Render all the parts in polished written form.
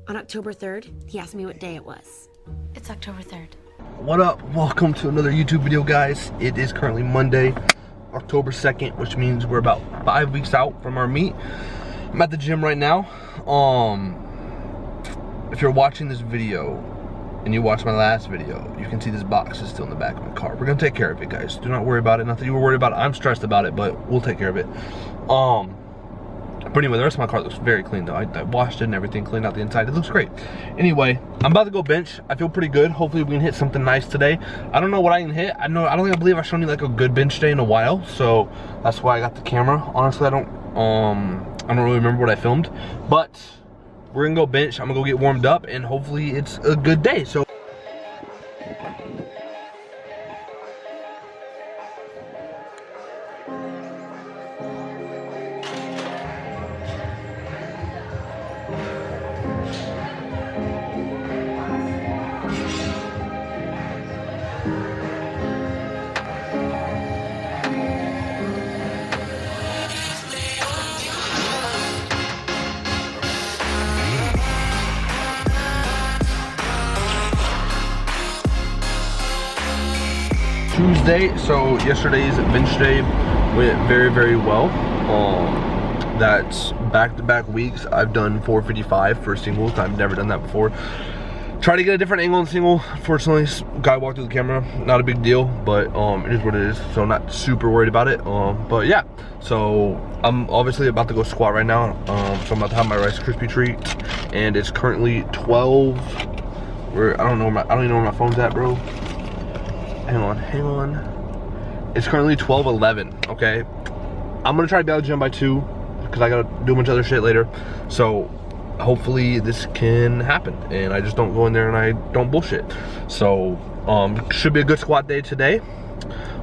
On October 3rd, he asked me what day it was. It's October 3rd. What up? Welcome to another YouTube video, guys. It is currently Monday, October 2nd, which means we're about 5 weeks out from our meet. I'm at the gym right now. If you're watching this video and you watched my last video, you can see this box is still in the back of my car. We're gonna take care of it, guys. Do not worry about it. Not that you were worried about it. I'm stressed about it, but we'll take care of it. But anyway, the rest of my car looks very clean though. I washed it and everything, cleaned out the inside. It looks great. Anyway, I'm about to go bench. I feel pretty good. Hopefully we can hit something nice today. I don't know what I can hit. I believe I've shown you like a good bench day in a while, so that's why I got the camera. Honestly, I don't really remember what I filmed, but we're gonna go bench. I'm gonna go get warmed up, and hopefully it's a good day. So Tuesday, so yesterday's bench day went very, very well. That's back-to-back weeks. I've done 455 for singles. I've never done that before. Try to get a different angle in single. Unfortunately, guy walked through the camera. Not a big deal, but it is what it is. So not super worried about it. But yeah, so I'm obviously about to go squat right now. So I'm about to have my Rice Krispie treat, and it's currently 12. I don't even know where my phone's at, bro. Hang on. It's currently 12:11, okay? I'm gonna try to be out of the gym by 2 because I gotta do a bunch of other shit later. So hopefully this can happen and I just don't go in there and I don't bullshit. So should be a good squat day today.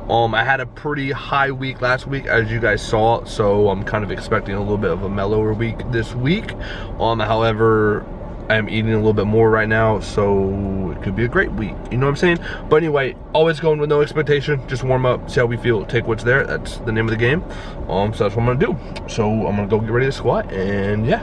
I had a pretty high week last week, as you guys saw, so I'm kind of expecting a little bit of a mellower week this week. However, I'm eating a little bit more right now, so it could be a great week. You know what I'm saying? But anyway, always going with no expectation. Just warm up, see how we feel, take what's there. That's the name of the game. So that's what I'm gonna do. So I'm gonna go get ready to squat, and yeah.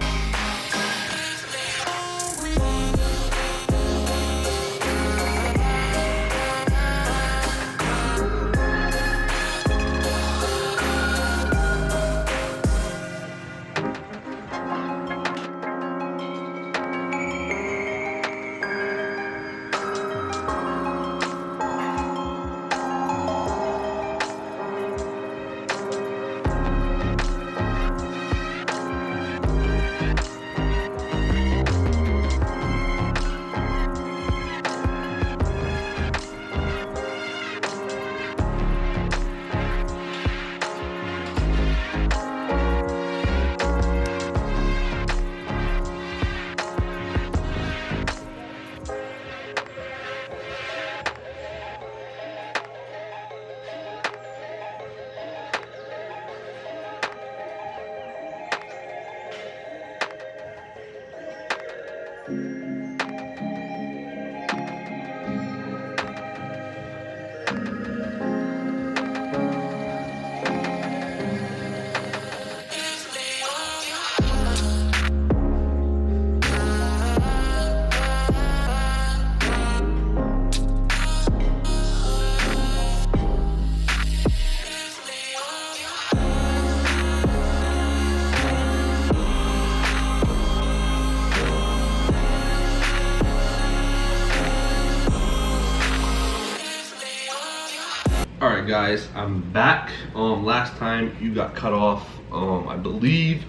Alright guys, I'm back. Last time you got cut off, I believe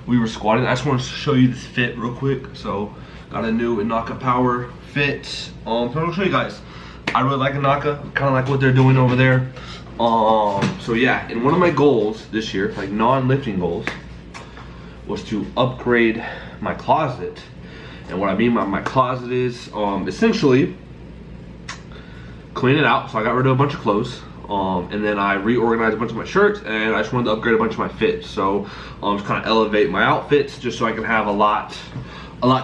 we were squatting. I just want to show you this fit real quick. So got a new Inaka Power fit. So I'm gonna show you guys. I really like Inaka, kind of like what they're doing over there. So yeah, and one of my goals this year, like non-lifting goals, was to upgrade my closet. And what I mean by my closet is essentially clean it out. So I got rid of a bunch of clothes. And then I reorganized a bunch of my shirts, and I just wanted to upgrade a bunch of my fits. So just kind of elevate my outfits, just so I can have a lot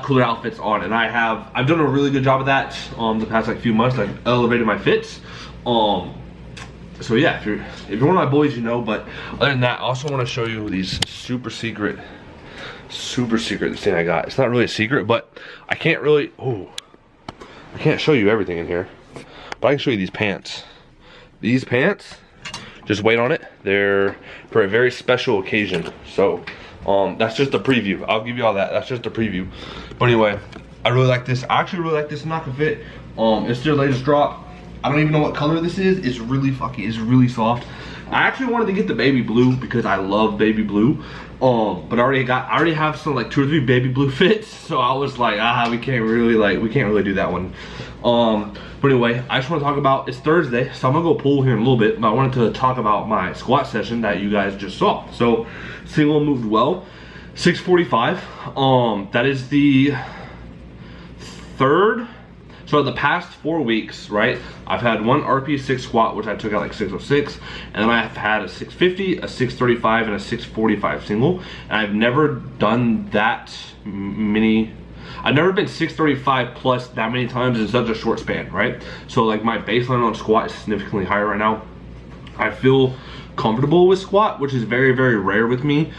cooler outfits on. And I've done a really good job of that the past like few months. I've elevated my fits. So yeah, if you're one of my boys, you know. But other than that, I also want to show you these super secret super secret, this thing I got. It's not really a secret, but I can't really, I can't show you everything in here, but I can show you these pants. These pants, just wait on it. They're for a very special occasion. So that's just a preview. I'll give you all that. That's just a preview. But anyway, I really like this. I actually really like this Knock and Fit. It's their latest drop. I don't even know what color this is. It's really really soft. I actually wanted to get the baby blue because I love baby blue. But I already have some like 2 or 3 baby blue fits. So I was like, we can't really do that one. But anyway, I just want to talk about, it's Thursday, so I'm gonna go pull here in a little bit, but I wanted to talk about my squat session that you guys just saw. So single moved well, 645. That is the third. So the past 4 weeks, right, I've had one RP6 squat, which I took at like 606, and then I've had a 650, a 635, and a 645 single. And I've never done that many. I've never been 635 plus that many times in such a short span, right? So like my baseline on squat is significantly higher right now. I feel comfortable with squat, which is very rare with me.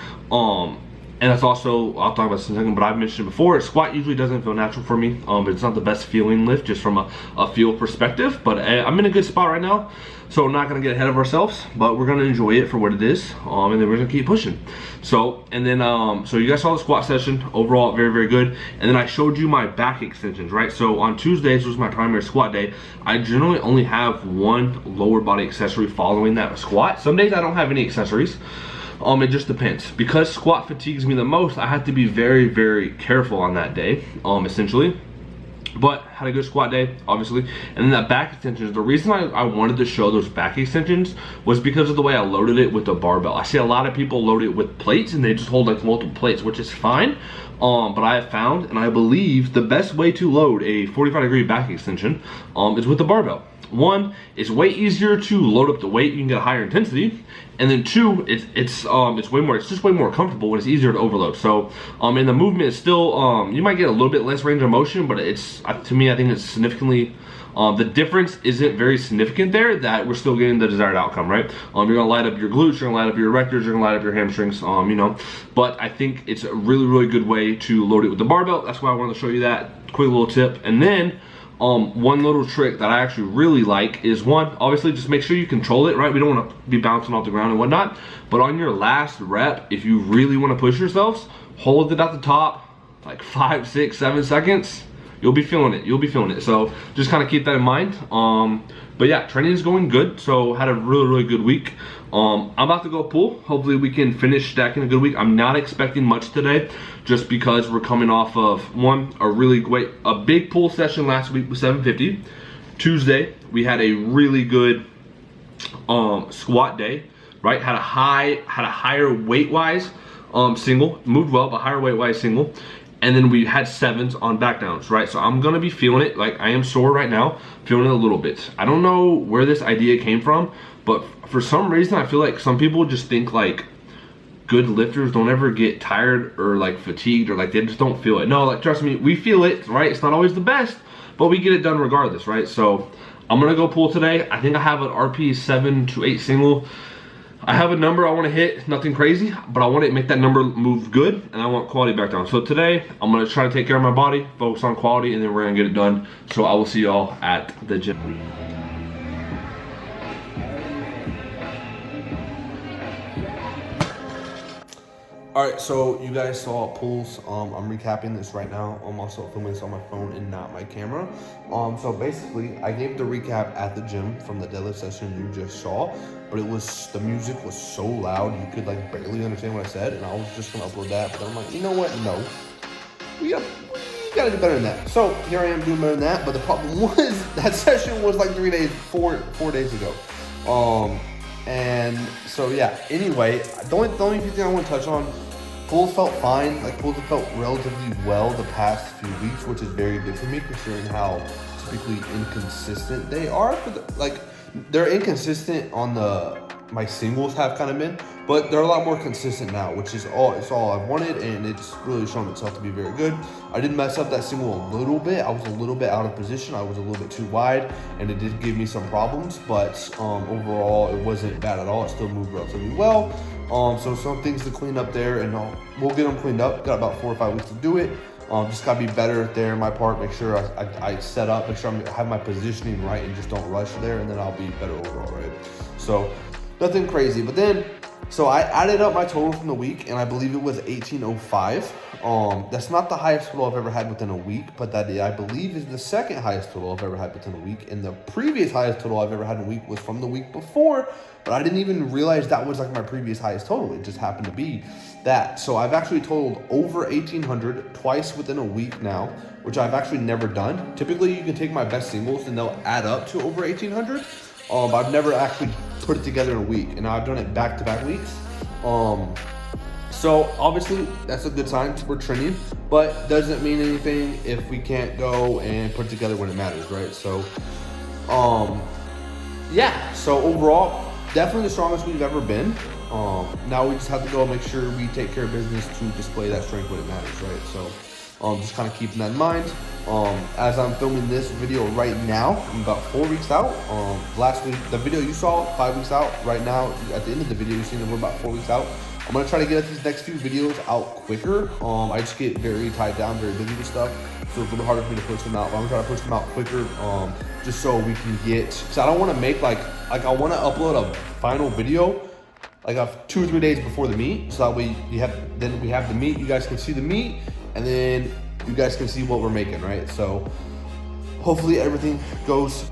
And that's also, I'll talk about this in a second, but I've mentioned before, squat usually doesn't feel natural for me. It's not the best feeling lift just from a feel perspective, but I'm in a good spot right now. So I'm not gonna get ahead of ourselves, but we're gonna enjoy it for what it is, and then we're gonna keep pushing. So, and then, so you guys saw the squat session, overall very good. And then I showed you my back extensions, right? So on Tuesdays was my primary squat day. I generally only have one lower body accessory following that squat. Some days I don't have any accessories. It just depends. Because squat fatigues me the most, I have to be very careful on that day, essentially. But had a good squat day, obviously. And then that back extensions, the reason I wanted to show those back extensions was because of the way I loaded it with the barbell. I see a lot of people load it with plates and they just hold like multiple plates, which is fine. But I have found, and I believe, the best way to load a 45-degree back extension is with the barbell. One, it's way easier to load up the weight, you can get a higher intensity. And then two, it's just way more comfortable and it's easier to overload. So, and the movement is still, you might get a little bit less range of motion, but it's, to me, I think it's significantly, the difference isn't very significant there, that we're still getting the desired outcome, right? You're gonna light up your glutes, you're gonna light up your erectors, you're gonna light up your hamstrings, you know. But I think it's a really good way to load it with the barbell. That's why I wanted to show you that quick little tip. And then, one little trick that I actually really like is, one, obviously just make sure you control it, right? We don't want to be bouncing off the ground and whatnot, but on your last rep, if you really want to push yourselves, hold it at the top like 5, 6, 7 seconds. You'll be feeling it. So just kind of keep that in mind. But yeah, training is going good. So had a really good week. I'm about to go pull. Hopefully we can finish stacking a good week. I'm not expecting much today just because we're coming off of a big pull session last week with 750. Tuesday, we had a really good squat day, right? Had a higher weight-wise single, moved well, but higher weight-wise single. And then we had 7s on back downs, right? So I'm gonna be feeling it. Like, I am sore right now, feeling it a little bit. I don't know where this idea came from, but for some reason I feel like some people just think like good lifters don't ever get tired or like fatigued or like they just don't feel it. No, like trust me, we feel it, right? It's not always the best, but we get it done regardless, right? So I'm gonna go pull today. I think I have an RP 7 to 8 single. I have a number I want to hit, nothing crazy, but I want to make that number move good, and I want quality back down. So today, I'm going to try to take care of my body, focus on quality, and then we're going to get it done. So I will see y'all at the gym. Alright, so you guys saw pulls. I'm recapping this right now. I'm also filming this on my phone and not my camera. So basically, I gave the recap at the gym from the deadlift session you just saw, but the music was so loud you could like barely understand what I said, and I was just gonna upload that, but I'm like, you know what? No, we gotta do better than that. So here I am doing better than that, but the problem was that session was like 4 days ago. And so yeah. Anyway, the only thing I want to touch on. Pulls felt fine, like pulls have felt relatively well the past few weeks, which is very good for me considering how typically inconsistent they are. They're inconsistent on my singles have kind of been, but they're a lot more consistent now, which is all I've wanted, and it's really shown itself to be very good. I did mess up that single a little bit. I was a little bit out of position. I was a little bit too wide, and it did give me some problems, but overall, it wasn't bad at all. It still moved relatively well. So some things to clean up there, and we'll get them cleaned up. Got about 4 or 5 weeks to do it. Just gotta be better there in my part. Make sure I set up, make sure I have my positioning right, and just don't rush there, and then I'll be better overall, right? So nothing crazy. But then, so I added up my total from the week, and I believe it was 1805. That's not the highest total I've ever had within a week, but that I believe is the second highest total I've ever had within a week. And the previous highest total I've ever had in a week was from the week before, but I didn't even realize that was like my previous highest total. It just happened to be that. So I've actually totaled over 1800 twice within a week now, which I've actually never done. Typically you can take my best singles and they'll add up to over 1800. But I've never actually put it together in a week, and now I've done it back-to-back weeks. So obviously that's a good sign. We're trending, but doesn't mean anything if we can't go and put it together when it matters, right? So, yeah. So overall, definitely the strongest we've ever been. Now we just have to go and make sure we take care of business to display that strength when it matters, right? So, just kind of keeping that in mind. As I'm filming this video right now, I'm about 4 weeks out. Last week, the video you saw, 5 weeks out. Right now, at the end of the video, you've seen that we're about 4 weeks out. I'm gonna try to get these next few videos out quicker. I just get very tied down, very busy with stuff, so it's a little harder for me to push them out. But I'm gonna try to push them out quicker, just so we can get. Cause I don't want to make like I want to upload a final video like 2 or 3 days before the meet, so that way we have the meet. You guys can see the meet, and then you guys can see what we're making, right? So hopefully everything goes